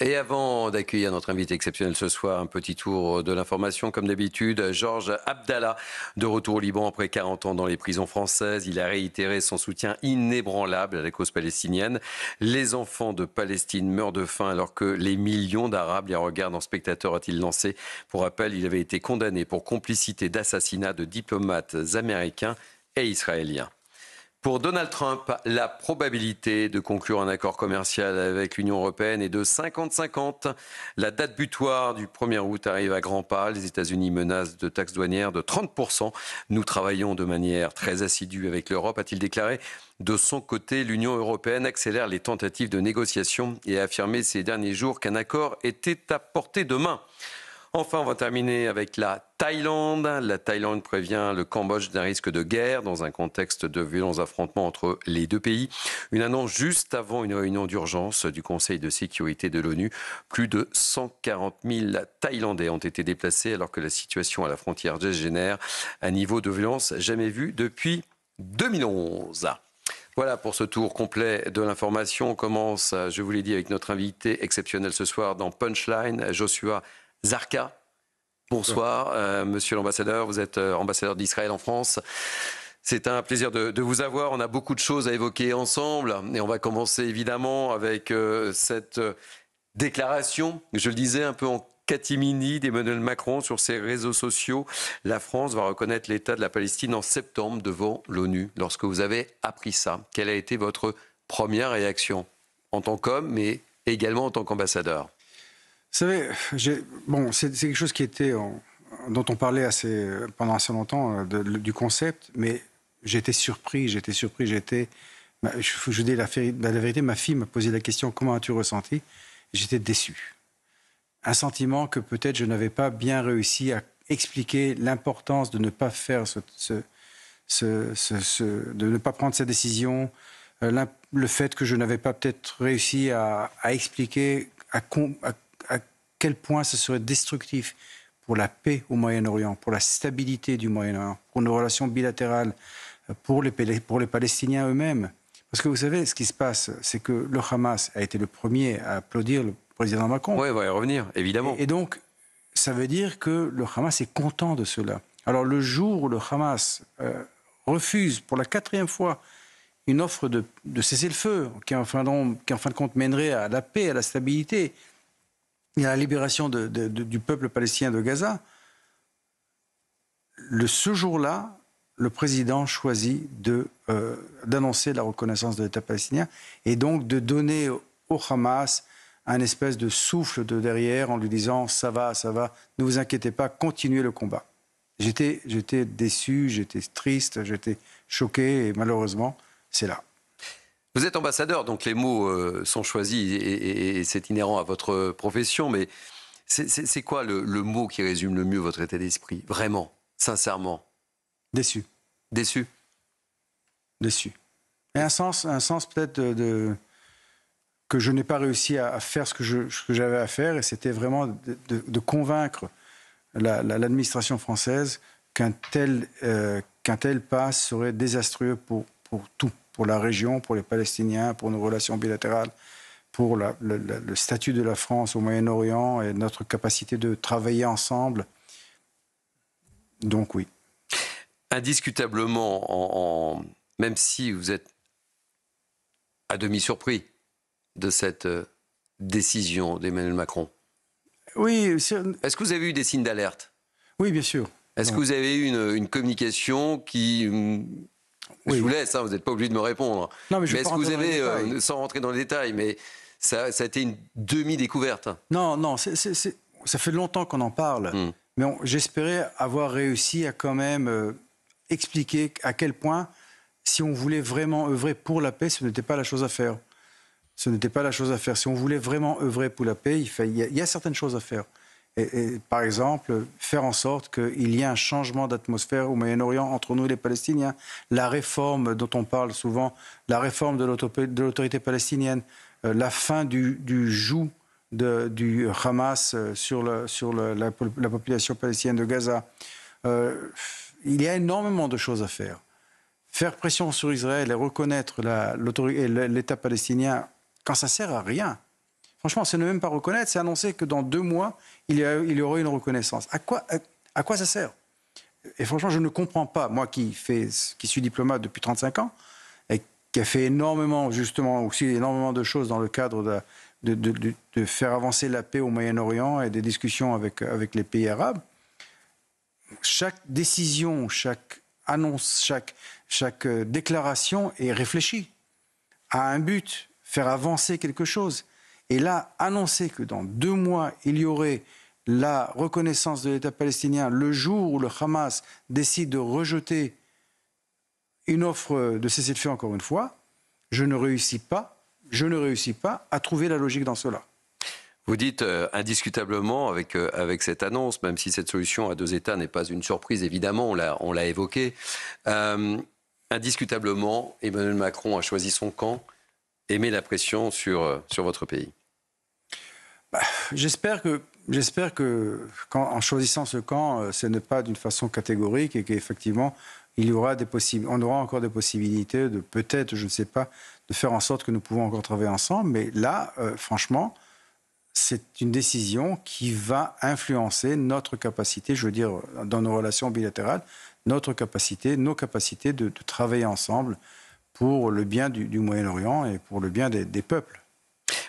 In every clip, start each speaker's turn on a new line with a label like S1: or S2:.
S1: Et avant d'accueillir notre invité exceptionnel ce soir, un petit tour de l'information comme d'habitude. Georges Abdallah, de retour au Liban après 40 ans dans les prisons françaises. Il a réitéré son soutien inébranlable à la cause palestinienne. Les enfants de Palestine meurent de faim alors que les millions d'Arabes les regardent en spectateurs, a-t-il lancé. Pour rappel, il avait été condamné pour complicité d'assassinat de diplomates américains et israéliens. Pour Donald Trump, la probabilité de conclure un accord commercial avec l'Union européenne est de 50-50. La date butoir du 1er août arrive à grands pas. Les États-Unis menacent de taxes douanières de 30%. Nous travaillons de manière très assidue avec l'Europe, a-t-il déclaré. De son côté, l'Union européenne accélère les tentatives de négociation et a affirmé ces derniers jours qu'un accord était à portée de main. Enfin, on va terminer avec la Thaïlande. La Thaïlande prévient le Cambodge d'un risque de guerre dans un contexte de violents affrontements entre les deux pays. Une annonce juste avant une réunion d'urgence du Conseil de sécurité de l'ONU. Plus de 140 000 Thaïlandais ont été déplacés alors que la situation à la frontière dégénère. Un niveau de violence jamais vu depuis 2011. Voilà pour ce tour complet de l'information. On commence, je vous l'ai dit, avec notre invité exceptionnel ce soir dans Punchline, Joshua Zarka. Bonsoir, monsieur l'ambassadeur. Vous êtes ambassadeur d'Israël en France. C'est un plaisir de vous avoir. On a beaucoup de choses à évoquer ensemble. Et on va commencer évidemment avec cette déclaration, je le disais, un peu en catimini d'Emmanuel Macron sur ses réseaux sociaux. La France va reconnaître l'État de la Palestine en septembre devant l'ONU. Lorsque vous avez appris ça, quelle a été votre première réaction en tant qu'homme, mais également en tant qu'ambassadeur ?
S2: Vous savez, c'est quelque chose dont on parlait pendant assez longtemps du concept, mais j'étais surpris. Je vous dis la vérité, ma fille m'a posé la question « Comment as-tu ressenti ?» J'étais déçu. Un sentiment que peut-être je n'avais pas bien réussi à expliquer l'importance de ne pas faire de ne pas prendre cette décision, le fait que je n'avais pas peut-être réussi à expliquer à quel point ce serait destructif pour la paix au Moyen-Orient, pour la stabilité du Moyen-Orient, pour nos relations bilatérales, pour les Palestiniens eux-mêmes. Parce que vous savez, ce qui se passe, c'est que le Hamas a été le premier à applaudir le président Macron.
S1: Oui, on va y revenir, évidemment.
S2: Et donc, ça veut dire que le Hamas est content de cela. Alors, le jour où le Hamas refuse pour la 4e fois une offre de cessez-le-feu, qui en fin de compte mènerait à la paix, à la stabilité, et à la libération du peuple palestinien de Gaza, ce jour-là, le président choisit d'annoncer la reconnaissance de l'État palestinien et donc de donner au Hamas un espèce de souffle de derrière en lui disant « ça va, ne vous inquiétez pas, continuez le combat ». J'étais déçu, j'étais triste, j'étais choqué et malheureusement, c'est là.
S1: Vous êtes ambassadeur, donc les mots sont choisis et c'est inhérent à votre profession, mais c'est quoi le mot qui résume le mieux votre état d'esprit, vraiment, sincèrement?
S2: Déçu.
S1: Déçu.
S2: Déçu. Et un sens peut-être que je n'ai pas réussi à faire ce que j'avais à faire, et c'était vraiment de convaincre l'administration française qu'un tel pas serait désastreux pour tout. Pour la région, pour les Palestiniens, pour nos relations bilatérales, pour le statut de la France au Moyen-Orient et notre capacité de travailler ensemble. Donc oui.
S1: Indiscutablement, même si vous êtes à demi surpris de cette décision d'Emmanuel Macron.
S2: Oui.
S1: Est-ce que vous avez eu des signes d'alerte?
S2: Oui, bien sûr.
S1: Est-ce que vous avez eu une communication qui...
S2: Oui.
S1: Je vous laisse, vous n'êtes pas obligé de me répondre.
S2: Non, mais
S1: est-ce que vous avez, sans rentrer dans les détails, mais ça a été une demi-découverte?
S2: Non, ça fait longtemps qu'on en parle. Mais j'espérais avoir réussi à quand même expliquer à quel point, si on voulait vraiment œuvrer pour la paix, ce n'était pas la chose à faire. Ce n'était pas la chose à faire. Si on voulait vraiment œuvrer pour la paix, il y a certaines choses à faire. Et par exemple, faire en sorte qu'il y ait un changement d'atmosphère au Moyen-Orient entre nous et les Palestiniens. La réforme dont on parle souvent, la réforme de l'autorité palestinienne, la fin du joug du Hamas sur la population palestinienne de Gaza. Il y a énormément de choses à faire. Faire pression sur Israël et reconnaître l'État palestinien quand ça ne sert à rien. Franchement, c'est ne même pas reconnaître, c'est annoncer que dans 2 mois, il y aura une reconnaissance. À quoi ça sert? Et franchement, je ne comprends pas, moi qui suis diplomate depuis 35 ans, et qui a fait énormément, justement, aussi énormément de choses dans le cadre de faire avancer la paix au Moyen-Orient et des discussions avec les pays arabes. Chaque décision, chaque annonce, chaque déclaration est réfléchie, a un but, faire avancer quelque chose. Et là, annoncer que dans 2 mois, il y aurait la reconnaissance de l'État palestinien le jour où le Hamas décide de rejeter une offre de cessez-le-feu, encore une fois, je ne réussis pas à trouver la logique dans cela.
S1: Vous dites indiscutablement avec cette annonce, même si cette solution à 2 États n'est pas une surprise, évidemment, on l'a évoqué, indiscutablement, Emmanuel Macron a choisi son camp et met la pression sur votre pays.
S2: J'espère que en choisissant ce camp, ce n'est pas d'une façon catégorique et qu'effectivement, on aura encore des possibilités de peut-être, je ne sais pas, de faire en sorte que nous pouvons encore travailler ensemble. Mais là, franchement, c'est une décision qui va influencer notre capacité, je veux dire, dans nos relations bilatérales, nos capacités de travailler ensemble pour le bien du Moyen-Orient et pour le bien des peuples.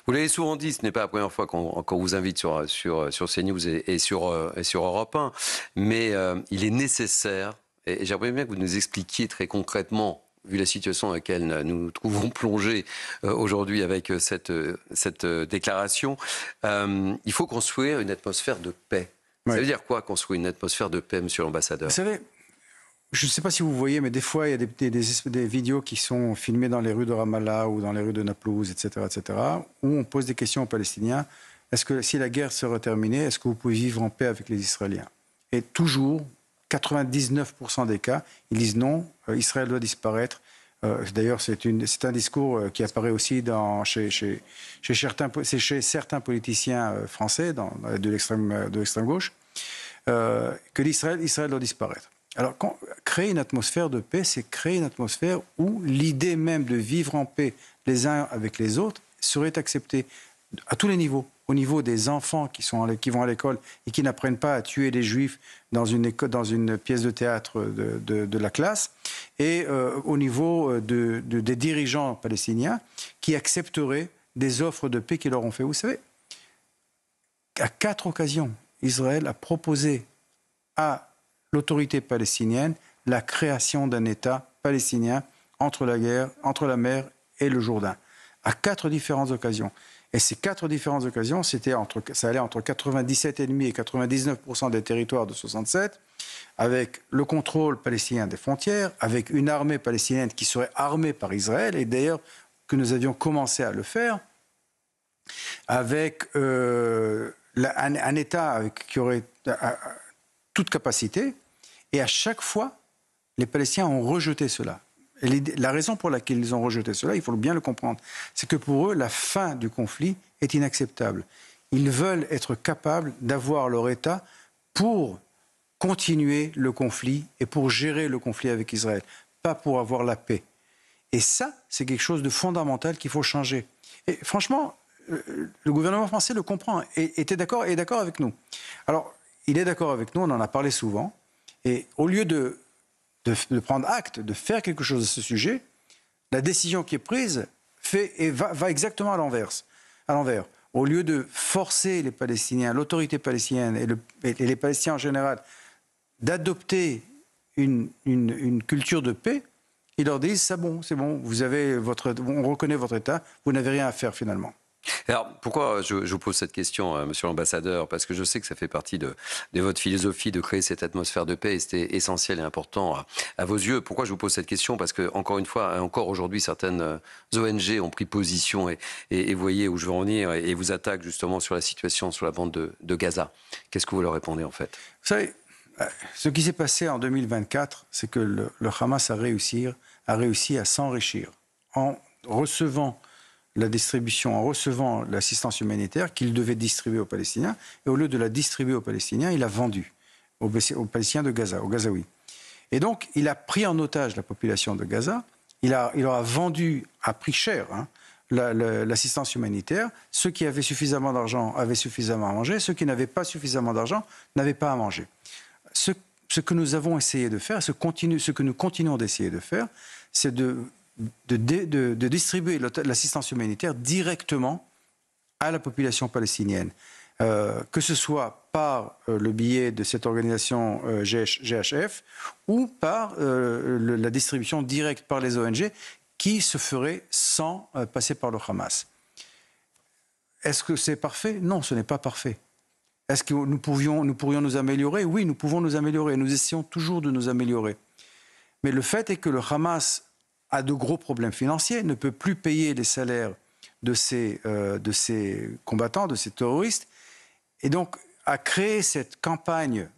S1: Vous l'avez souvent dit, ce n'est pas la première fois qu'on vous invite sur CNews et sur Europe 1, mais il est nécessaire, et j'aimerais bien que vous nous expliquiez très concrètement, vu la situation dans laquelle nous nous trouvons plongés aujourd'hui avec cette déclaration, il faut construire une atmosphère de paix. Ouais. Ça veut dire quoi, construire une atmosphère de paix, monsieur l'ambassadeur?
S2: Vous savez, je ne sais pas si vous voyez, mais des fois, il y a des vidéos qui sont filmées dans les rues de Ramallah ou dans les rues de Naplouse, etc., où on pose des questions aux Palestiniens. Est-ce que, si la guerre serait terminée, est-ce que vous pouvez vivre en paix avec les Israéliens? Et toujours, 99% des cas, ils disent non, Israël doit disparaître. D'ailleurs, c'est un discours qui apparaît aussi chez certains politiciens français de l'extrême gauche, que Israël doit disparaître. Alors, créer une atmosphère de paix, c'est créer une atmosphère où l'idée même de vivre en paix les uns avec les autres serait acceptée à tous les niveaux. Au niveau des enfants qui vont à l'école et qui n'apprennent pas à tuer des juifs dans une pièce de théâtre de la classe, et au niveau des dirigeants palestiniens qui accepteraient des offres de paix qui leur ont fait. Vous savez, à 4 occasions, Israël a proposé à l'autorité palestinienne la création d'un État palestinien entre la mer et le Jourdain, à 4 différentes occasions. Et ces 4 différentes occasions, ça allait entre 97,5% et 99% des territoires de 67, avec le contrôle palestinien des frontières, avec une armée palestinienne qui serait armée par Israël, et d'ailleurs que nous avions commencé à le faire, avec un État qui aurait toute capacité, et à chaque fois, les Palestiniens ont rejeté cela. Et la raison pour laquelle ils ont rejeté cela, il faut bien le comprendre, c'est que pour eux, la fin du conflit est inacceptable. Ils veulent être capables d'avoir leur État pour continuer le conflit et pour gérer le conflit avec Israël, pas pour avoir la paix. Et ça, c'est quelque chose de fondamental qu'il faut changer. Et franchement, le gouvernement français le comprend et est d'accord avec nous. Alors, il est d'accord avec nous, on en a parlé souvent, et au lieu de prendre acte, de faire quelque chose de ce sujet, la décision qui est prise va exactement à l'envers. Au lieu de forcer les Palestiniens, l'autorité palestinienne et les Palestiniens en général, d'adopter une culture de paix, ils leur disent c'est bon, on reconnaît votre État, vous n'avez rien à faire finalement.
S1: Alors, pourquoi je vous pose cette question, monsieur l'ambassadeur? Parce que je sais que ça fait partie de votre philosophie de créer cette atmosphère de paix et c'était essentiel et important à vos yeux. Pourquoi je vous pose cette question? Parce que, encore une fois, encore aujourd'hui, certaines ONG ont pris position et vous voyez où je veux en venir et vous attaquent justement sur la situation sur la bande de Gaza. Qu'est-ce que vous leur répondez en fait?
S2: Vous savez, ce qui s'est passé en 2024, c'est que le Hamas a réussi à s'enrichir en recevant l'assistance humanitaire qu'il devait distribuer aux Palestiniens. Et au lieu de la distribuer aux Palestiniens, il a vendu aux Palestiniens de Gaza, aux Gazaouis. Et donc, il a pris en otage la population de Gaza. Il leur a vendu à prix cher l'assistance humanitaire. Ceux qui avaient suffisamment d'argent avaient suffisamment à manger. Ceux qui n'avaient pas suffisamment d'argent n'avaient pas à manger. Ce que nous avons essayé de faire, ce que nous continuons d'essayer de faire, c'est de distribuer l'assistance humanitaire directement à la population palestinienne. Que ce soit par le biais de cette organisation GHF ou par la distribution directe par les ONG qui se ferait sans passer par le Hamas. Est-ce que c'est parfait? Non, ce n'est pas parfait. Est-ce que nous pourrions nous améliorer? Oui, nous pouvons nous améliorer. Nous essayons toujours de nous améliorer. Mais le fait est que le Hamas a de gros problèmes financiers, ne peut plus payer les salaires de ces combattants, de ces terroristes, et donc a créé cette campagne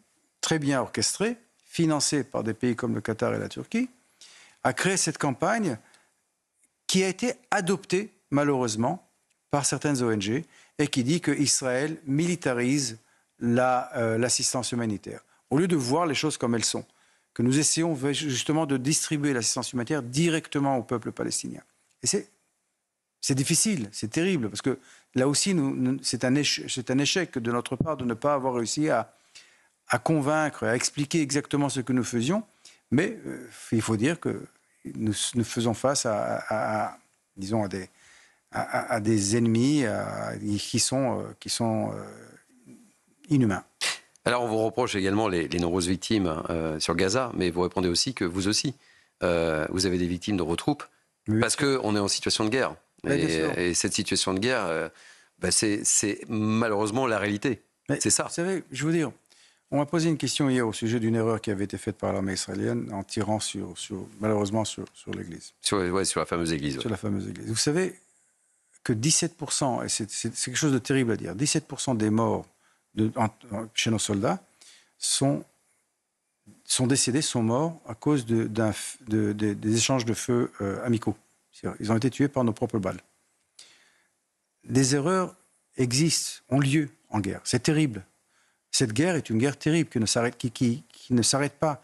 S2: très bien orchestrée, financée par des pays comme le Qatar et la Turquie, a créé cette campagne qui a été adoptée, malheureusement, par certaines ONG, et qui dit qu'Israël militarise l'assistance humanitaire. Au lieu de voir les choses comme elles sont, que nous essayons justement de distribuer l'assistance humanitaire directement au peuple palestinien. Et c'est difficile, c'est terrible, parce que là aussi, c'est un échec de notre part de ne pas avoir réussi à convaincre, à expliquer exactement ce que nous faisions. Mais il faut dire que nous faisons face disons, à des ennemis qui sont inhumains.
S1: Alors, on vous reproche également les nombreuses victimes sur Gaza, mais vous répondez aussi que vous aussi, vous avez des victimes de vos troupes, parce qu'on est en situation de guerre. Et cette situation de guerre, c'est malheureusement la réalité. C'est ça.
S2: Vous savez, je veux dire, on m'a posé une question hier au sujet d'une erreur qui avait été faite par l'armée israélienne en tirant malheureusement sur l'église.
S1: Sur la fameuse église.
S2: Sur la fameuse église. Vous savez que 17%, et c'est quelque chose de terrible à dire, 17% des morts chez nos soldats sont décédés, sont morts à cause des échanges de feu amicaux. Ils ont été tués par nos propres balles. Des erreurs existent, ont lieu en guerre. C'est terrible. Cette guerre est une guerre terrible qui ne s'arrête pas.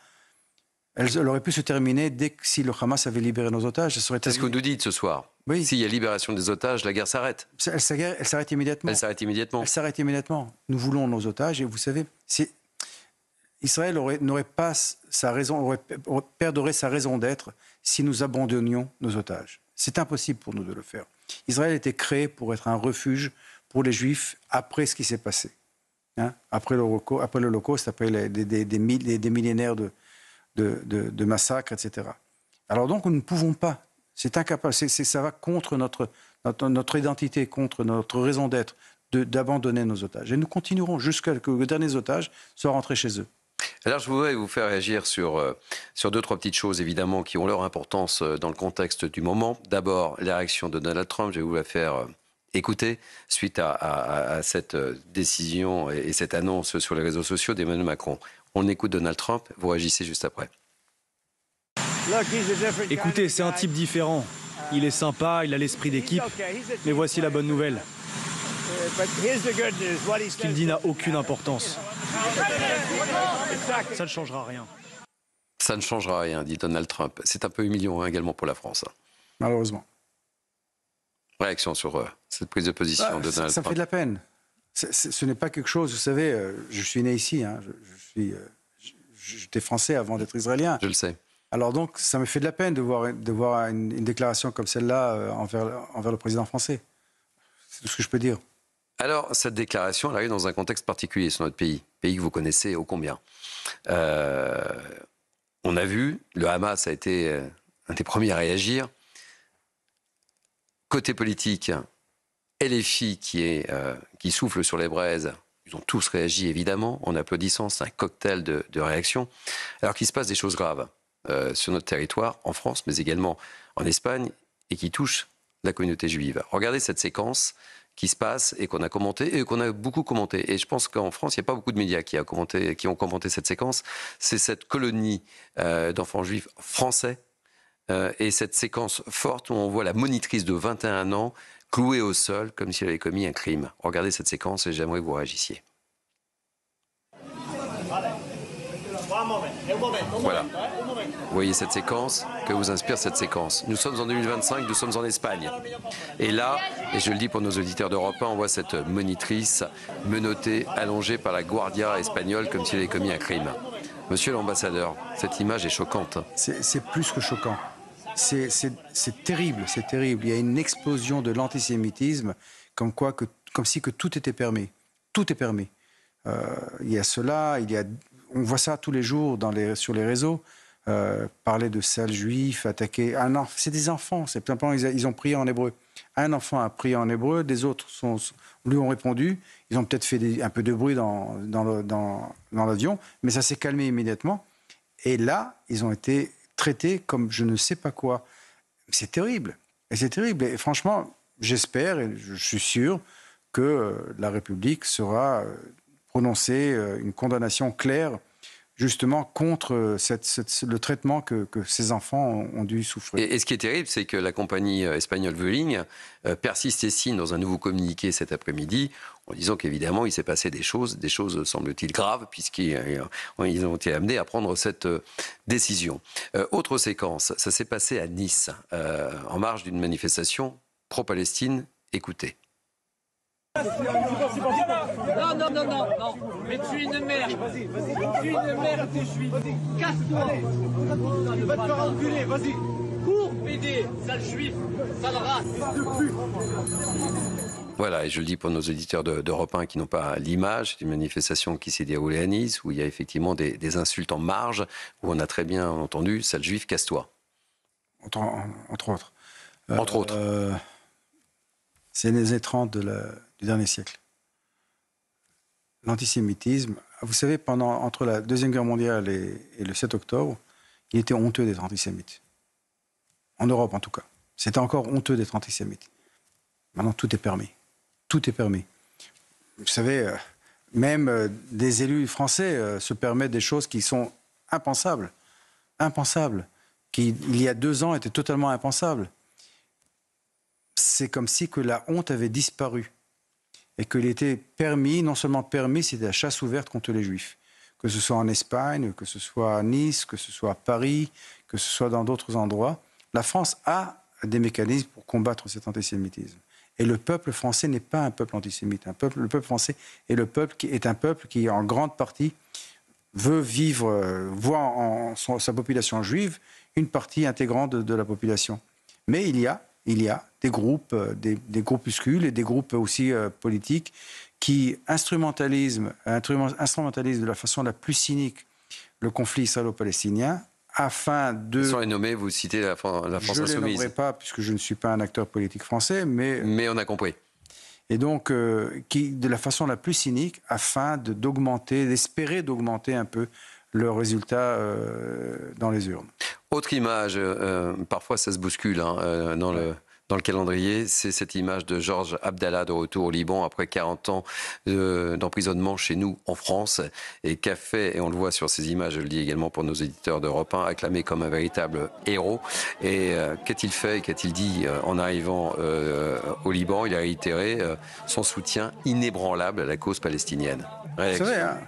S2: Elle aurait pu se terminer dès que si le Hamas avait libéré nos otages. C'est
S1: ce que vous nous dites ce soir.
S2: Oui.
S1: S'il y a libération des otages, la guerre s'arrête.
S2: Elle s'arrête immédiatement.
S1: Elle s'arrête immédiatement.
S2: Elle s'arrête immédiatement. Nous voulons nos otages et vous savez, Israël n'aurait pas sa raison, perdrait sa raison d'être si nous abandonnions nos otages. C'est impossible pour nous de le faire. Israël était créé pour être un refuge pour les Juifs après ce qui s'est passé. Après l'Holocauste, après des millénaires de massacres, etc. Alors donc, nous ne pouvons pas. C'est incapable. Ça va contre notre identité, contre notre raison d'être, d'abandonner nos otages. Et nous continuerons jusqu'à ce que les derniers otages soient rentrés chez eux.
S1: Alors, je voudrais vous faire réagir sur 2-3 petites choses, évidemment, qui ont leur importance dans le contexte du moment. D'abord, la réaction de Donald Trump. Je vais vous la faire écouter suite à cette décision et cette annonce sur les réseaux sociaux d'Emmanuel Macron. On écoute Donald Trump. Vous réagissez juste après.
S3: Écoutez, c'est un type différent. Il est sympa, il a l'esprit d'équipe. Mais voici la bonne nouvelle. Ce qu'il dit n'a aucune importance. Ça ne changera rien.
S1: Ça ne changera rien, dit Donald Trump. C'est un peu humiliant également pour la France.
S2: Malheureusement.
S1: Réaction sur cette prise de position de Donald Trump.
S2: Ça fait de la peine. Ce n'est pas quelque chose, vous savez, je suis né ici, j'étais français avant d'être israélien.
S1: Je le sais.
S2: Alors donc, ça me fait de la peine de voir une déclaration comme celle-là envers le président français. C'est tout ce que je peux dire.
S1: Alors, cette déclaration, elle arrive dans un contexte particulier sur notre pays que vous connaissez ô combien. On a vu, le Hamas a été un des premiers à réagir. Côté politique, LFI qui souffle sur les braises, ils ont tous réagi évidemment en applaudissant, c'est un cocktail de réactions. Alors qu'il se passe des choses graves sur notre territoire, en France, mais également en Espagne, et qui touchent la communauté juive. Regardez cette séquence qui se passe et qu'on a commenté, et qu'on a beaucoup commenté. Et je pense qu'en France, il n'y a pas beaucoup de médias qui ont commenté cette séquence. C'est cette colonie d'enfants juifs français et cette séquence forte où on voit la monitrice de 21 ans clouée au sol comme si elle avait commis un crime. Regardez cette séquence et j'aimerais que vous réagissiez.
S4: One moment.
S1: Voilà. Vous voyez cette séquence? Que vous inspire cette séquence? Nous sommes en 2025, nous sommes en Espagne. Et là, et je le dis pour nos auditeurs d'Europe 1, on voit cette monitrice menottée, allongée par la Guardia espagnole comme si elle avait commis un crime. Monsieur l'ambassadeur, cette image est choquante.
S2: C'est plus que choquant. C'est terrible, c'est terrible. Il y a une explosion de l'antisémitisme, comme si que tout était permis. Tout est permis. Il y a cela, on voit ça tous les jours sur les réseaux. Parler de sales juifs, attaquer. C'est des enfants, c'est simplement ils ont prié en hébreu. Un enfant a prié en hébreu, des autres lui ont répondu. Ils ont peut-être fait un peu de bruit dans l'avion, mais ça s'est calmé immédiatement. Et là, ils ont été traités comme je ne sais pas quoi. C'est terrible. Et c'est terrible. Et franchement, j'espère et je suis sûr que la République saura prononcer une condamnation claire justement contre le traitement que ces enfants ont dû souffrir.
S1: Et ce qui est terrible, c'est que la compagnie espagnole Vueling persiste et signe dans un nouveau communiqué cet après-midi en disant qu'évidemment, il s'est passé des choses semble-t-il graves, puisqu'ils ont été amenés à prendre cette décision. Autre séquence, ça s'est passé à Nice, en marge d'une manifestation pro-Palestine. Écoutez.
S4: Non, non, non, non, non, mais tu es une merde. Tu es une merde, t'es juif. Casse-toi. Va te faire enculer, vas-y. Cours, PD, sale juif, sale race.
S1: Voilà, et je le dis pour nos auditeurs d'Europe 1 qui n'ont pas l'image, c'est une manifestation qui s'est déroulée à Nice, où il y a effectivement des insultes en marge, où on a très bien entendu « sale juif, casse-toi ».
S2: Entre autres.
S1: Entre autres.
S2: C'est les années 30 du dernier siècle. L'antisémitisme, vous savez, entre la Deuxième Guerre mondiale et le 7 octobre, il était honteux d'être antisémite. En Europe, en tout cas. C'était encore honteux d'être antisémite. Maintenant, tout est permis. Tout est permis. Vous savez, même des élus français se permettent des choses qui sont impensables. Impensables. Qui, il y a 2 ans, étaient totalement impensables. C'est comme si que la honte avait disparu. Et qu'il était permis, non seulement permis, c'était la chasse ouverte contre les Juifs. Que ce soit en Espagne, que ce soit à Nice, que ce soit à Paris, que ce soit dans d'autres endroits. La France a des mécanismes pour combattre cet antisémitisme. Et le peuple français n'est pas un peuple antisémite. Le peuple français est un peuple qui, en grande partie, veut voit en sa population juive une partie intégrante de la population. Mais il y a des groupes, des groupuscules et des groupes aussi politiques qui instrumentalisent de la façon la plus cynique le conflit israélo-palestinien afin de...
S1: Sans les nommer, vous citez la France Insoumise.
S2: Je ne les nommerai pas puisque je ne suis pas un acteur politique français,
S1: mais on a compris.
S2: Et donc, de la façon la plus cynique afin d'espérer d'augmenter un peu leurs résultats dans les urnes.
S1: Autre image, parfois ça se bouscule dans le calendrier, c'est cette image de Georges Abdallah de retour au Liban après 40 ans d'emprisonnement chez nous en France et qu'a fait, et on le voit sur ces images, je le dis également pour nos éditeurs d'Europe 1, acclamé comme un véritable héros. Et qu'a-t-il fait, qu'a-t-il dit en arrivant au Liban? Il a réitéré son soutien inébranlable à la cause palestinienne.
S2: C'est vrai, hein.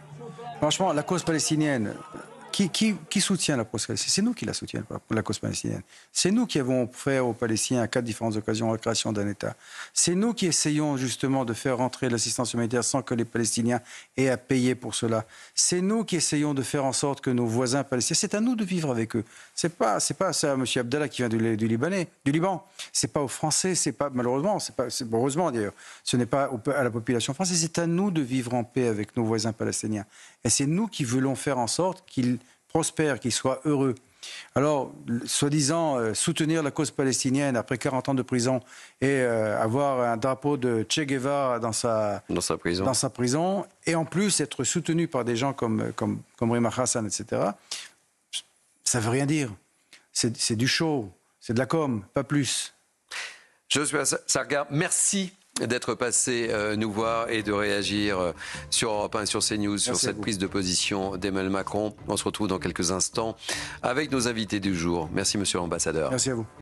S2: Franchement, la cause palestinienne, qui soutient la cause palestinienne? C'est nous qui la soutenons, la cause palestinienne. C'est nous qui avons fait aux Palestiniens, à 4 différentes occasions, la création d'un État. C'est nous qui essayons justement de faire rentrer l'assistance humanitaire sans que les Palestiniens aient à payer pour cela. C'est nous qui essayons de faire en sorte que nos voisins palestiniens... C'est à nous de vivre avec eux. C'est pas ça, M. Abdallah, qui vient du Liban. C'est pas aux Français, malheureusement, heureusement d'ailleurs, ce n'est pas à la population française. C'est à nous de vivre en paix avec nos voisins palestiniens. Et c'est nous qui voulons faire en sorte qu'ils prospèrent, qu'ils soient heureux. Alors, soi-disant, soutenir la cause palestinienne après 40 ans de prison et avoir un drapeau de Che Guevara dans sa prison, et en plus être soutenu par des gens comme Rima Hassan, etc., ça ne veut rien dire. C'est du show, c'est de la com, pas plus.
S1: Joshua Sarga, merci d'être passé nous voir et de réagir sur Europe 1 et sur CNews sur cette prise de position d'Emmanuel Macron. On se retrouve dans quelques instants avec nos invités du jour. Merci, monsieur l'ambassadeur.
S2: Merci à vous.